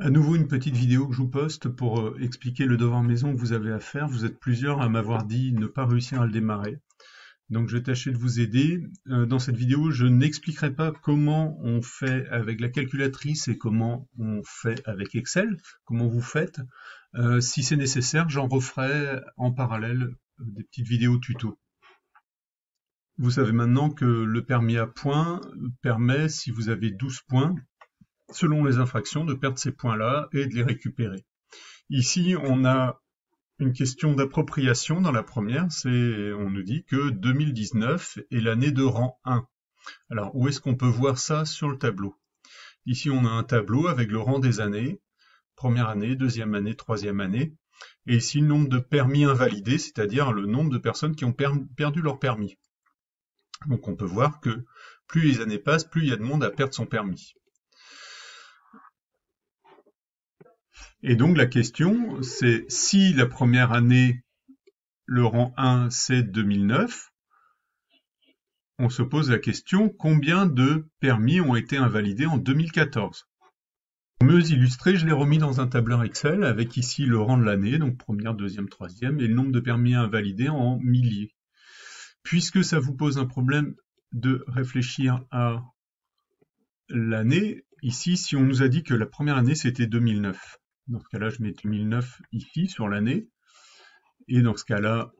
À nouveau une petite vidéo que je vous poste pour expliquer le devoir maison que vous avez à faire. Vous êtes plusieurs à m'avoir dit ne pas réussir à le démarrer. Donc je vais tâcher de vous aider. Dans cette vidéo, je n'expliquerai pas comment on fait avec la calculatrice et comment on fait avec Excel, comment vous faites. Si c'est nécessaire, j'en referai en parallèle des petites vidéos tuto. Vous savez maintenant que le permis à points permet, si vous avez 12 points, selon les infractions, de perdre ces points-là et de les récupérer. Ici, on a une question d'appropriation dans la première, on nous dit que 2019 est l'année de rang 1. Alors, où est-ce qu'on peut voir ça sur le tableau? Ici, on a un tableau avec le rang des années, première année, deuxième année, troisième année, et ici le nombre de permis invalidés, c'est-à-dire le nombre de personnes qui ont perdu leur permis. Donc on peut voir que plus les années passent, plus il y a de monde à perdre son permis. Et donc la question, c'est si la première année, le rang 1, c'est 2009, on se pose la question, combien de permis ont été invalidés en 2014? Pour mieux illustrer, je l'ai remis dans un tableur Excel avec ici le rang de l'année, donc première, deuxième, troisième, et le nombre de permis invalidés en milliers. Puisque ça vous pose un problème de réfléchir à l'année, ici, si on nous a dit que la première année c'était 2009, dans ce cas-là, je mets 2009 ici sur l'année, et dans ce cas-là,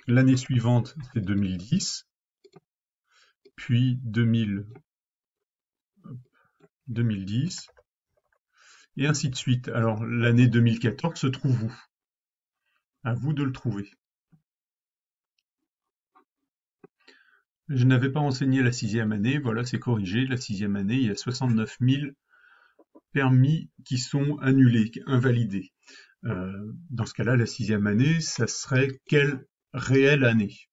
l'année suivante c'est 2010, puis 2010, et ainsi de suite. Alors l'année 2014 se trouve où? À vous de le trouver. Je n'avais pas enseigné la sixième année, voilà, c'est corrigé. La sixième année, il y a 69 000 permis qui sont annulés, invalidés. Dans ce cas-là, la sixième année, ça serait quelle réelle année?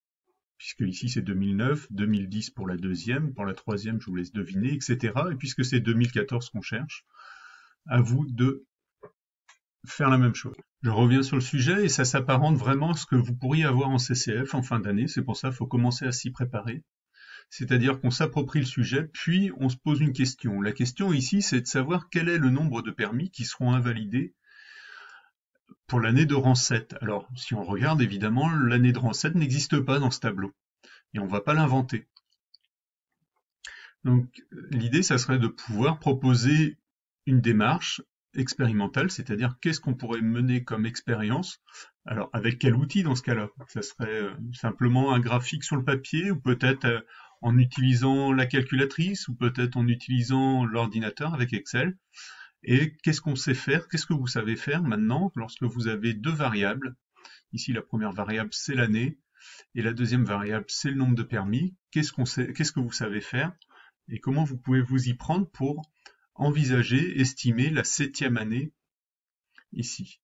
Puisque ici c'est 2009, 2010 pour la deuxième, pour la troisième, je vous laisse deviner, etc. Et puisque c'est 2014 qu'on cherche, à vous de faire la même chose. Je reviens sur le sujet et ça s'apparente vraiment à ce que vous pourriez avoir en CCF en fin d'année. C'est pour ça qu'il faut commencer à s'y préparer. C'est-à-dire qu'on s'approprie le sujet, puis on se pose une question. La question ici, c'est de savoir quel est le nombre de permis qui seront invalidés pour l'année de rang 7. Alors, si on regarde, évidemment, l'année de rang 7 n'existe pas dans ce tableau. Et on ne va pas l'inventer. Donc, l'idée, ça serait de pouvoir proposer une démarche expérimentale, c'est-à-dire qu'est-ce qu'on pourrait mener comme expérience. Alors, avec quel outil dans ce cas-là? Ça serait simplement un graphique sur le papier, ou peut-être en utilisant la calculatrice, ou peut-être en utilisant l'ordinateur avec Excel. Et qu'est-ce qu'on sait faire? Qu'est-ce que vous savez faire maintenant lorsque vous avez deux variables? Ici, la première variable, c'est l'année, et la deuxième variable, c'est le nombre de permis. Qu'est-ce que vous savez faire? Et comment vous pouvez vous y prendre pour envisager, estimer la septième année ici.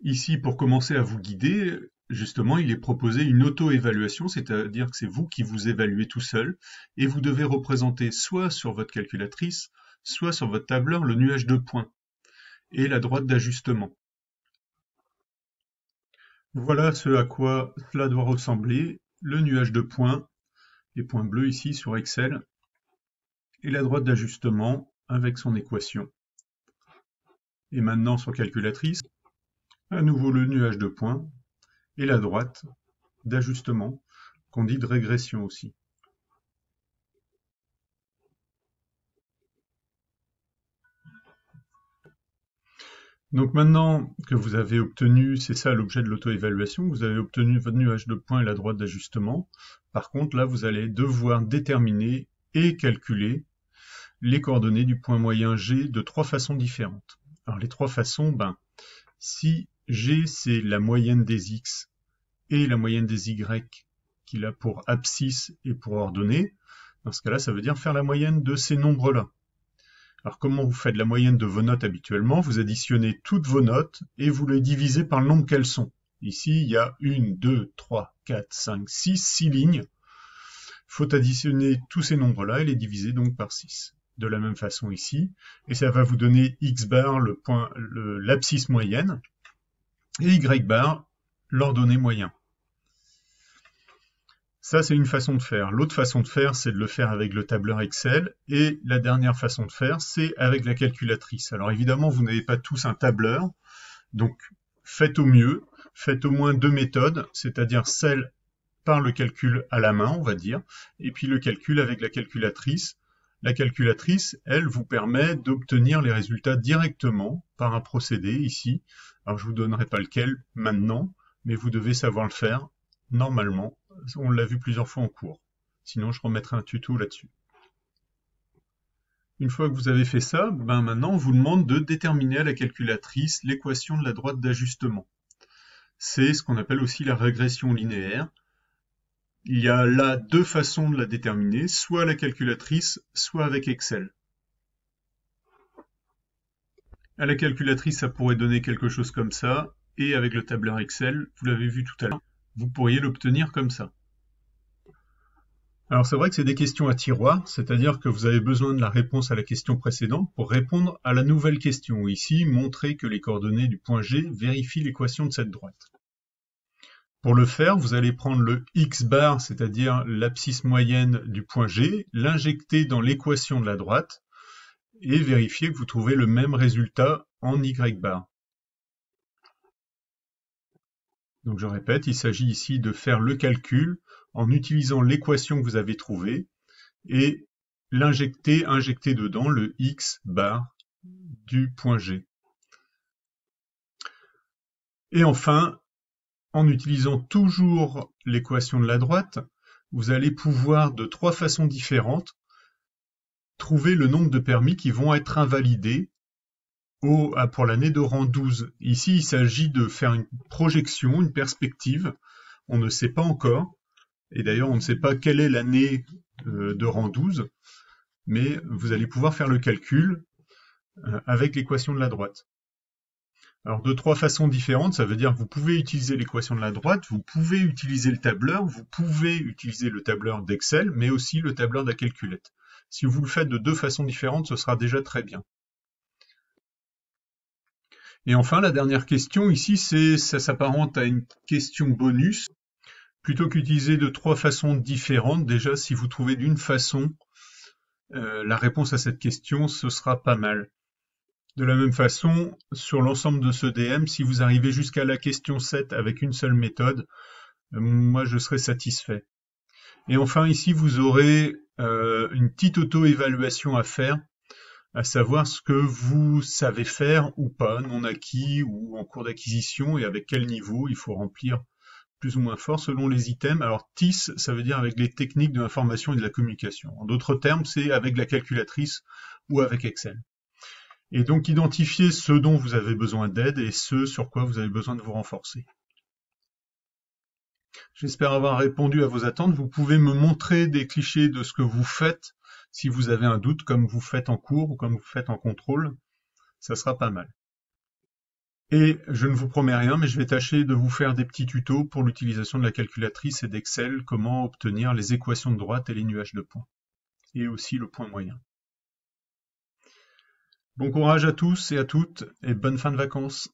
Ici, pour commencer à vous guider, justement, il est proposé une auto-évaluation, c'est-à-dire que c'est vous qui vous évaluez tout seul, et vous devez représenter soit sur votre calculatrice, soit sur votre tableur le nuage de points et la droite d'ajustement. Voilà ce à quoi cela doit ressembler, le nuage de points, les points bleus ici sur Excel, et la droite d'ajustement avec son équation. Et maintenant sur calculatrice, à nouveau le nuage de points et la droite d'ajustement, qu'on dit de régression aussi. Donc maintenant que vous avez obtenu, c'est ça l'objet de l'auto-évaluation, vous avez obtenu votre nuage de points et la droite d'ajustement. Par contre, là, vous allez devoir déterminer et calculer les coordonnées du point moyen G de trois façons différentes. Alors les trois façons, si G c'est la moyenne des X et la moyenne des Y qu'il a pour abscisse et pour ordonnée, dans ce cas-là, ça veut dire faire la moyenne de ces nombres-là. Alors comment vous faites la moyenne de vos notes habituellement? Vous additionnez toutes vos notes et vous les divisez par le nombre qu'elles sont. Ici, il y a 1, 2, 3, 4, 5, 6 lignes. Il faut additionner tous ces nombres-là et les diviser donc par 6. De la même façon ici, et ça va vous donner X bar, l'abscisse moyenne, et Y bar, l'ordonnée moyen. Ça, c'est une façon de faire. L'autre façon de faire, c'est de le faire avec le tableur Excel. Et la dernière façon de faire, c'est avec la calculatrice. Alors évidemment, vous n'avez pas tous un tableur. Donc, faites au mieux. Faites au moins deux méthodes, c'est-à-dire celle par le calcul à la main, on va dire, et puis le calcul avec la calculatrice. La calculatrice, elle, vous permet d'obtenir les résultats directement par un procédé ici. Alors, je vous donnerai pas lequel maintenant, mais vous devez savoir le faire normalement. On l'a vu plusieurs fois en cours. Sinon, je remettrai un tuto là-dessus. Une fois que vous avez fait ça, maintenant, on vous demande de déterminer à la calculatrice l'équation de la droite d'ajustement. C'est ce qu'on appelle aussi la régression linéaire. Il y a là deux façons de la déterminer, soit à la calculatrice, soit avec Excel. À la calculatrice, ça pourrait donner quelque chose comme ça, et avec le tableur Excel, vous l'avez vu tout à l'heure, vous pourriez l'obtenir comme ça. Alors c'est vrai que c'est des questions à tiroir, c'est-à-dire que vous avez besoin de la réponse à la question précédente pour répondre à la nouvelle question. Ici, montrer que les coordonnées du point G vérifient l'équation de cette droite. Pour le faire, vous allez prendre le x bar, c'est-à-dire l'abscisse moyenne du point G, l'injecter dans l'équation de la droite, et vérifier que vous trouvez le même résultat en y bar. Donc je répète, il s'agit ici de faire le calcul en utilisant l'équation que vous avez trouvée et injecter dedans le x bar du point G. Et enfin, en utilisant toujours l'équation de la droite, vous allez pouvoir, de trois façons différentes, trouver le nombre de permis qui vont être invalidés pour l'année de rang 12. Ici, il s'agit de faire une projection, une perspective. On ne sait pas encore. Et d'ailleurs, on ne sait pas quelle est l'année de rang 12. Mais vous allez pouvoir faire le calcul avec l'équation de la droite. Alors, de trois façons différentes, ça veut dire que vous pouvez utiliser l'équation de la droite, vous pouvez utiliser le tableur, vous pouvez utiliser le tableur d'Excel, mais aussi le tableur de la calculette. Si vous le faites de deux façons différentes, ce sera déjà très bien. Et enfin, la dernière question ici, ça s'apparente à une question bonus. Plutôt qu'utiliser de trois façons différentes, déjà, si vous trouvez d'une façon la réponse à cette question, ce sera pas mal. De la même façon, sur l'ensemble de ce DM, si vous arrivez jusqu'à la question 7 avec une seule méthode, moi je serai satisfait. Et enfin, ici, vous aurez une petite auto-évaluation à faire, à savoir ce que vous savez faire ou pas, non acquis ou en cours d'acquisition, et avec quel niveau il faut remplir plus ou moins fort selon les items. Alors TIS, ça veut dire avec les techniques de l'information et de la communication. En d'autres termes, c'est avec la calculatrice ou avec Excel. Et donc identifier ce dont vous avez besoin d'aide et ce sur quoi vous avez besoin de vous renforcer. J'espère avoir répondu à vos attentes. Vous pouvez me montrer des clichés de ce que vous faites si vous avez un doute, comme vous faites en cours ou comme vous faites en contrôle. Ça sera pas mal. Et je ne vous promets rien, mais je vais tâcher de vous faire des petits tutos pour l'utilisation de la calculatrice et d'Excel, comment obtenir les équations de droite et les nuages de points. Et aussi le point moyen. Bon courage à tous et à toutes, et bonne fin de vacances.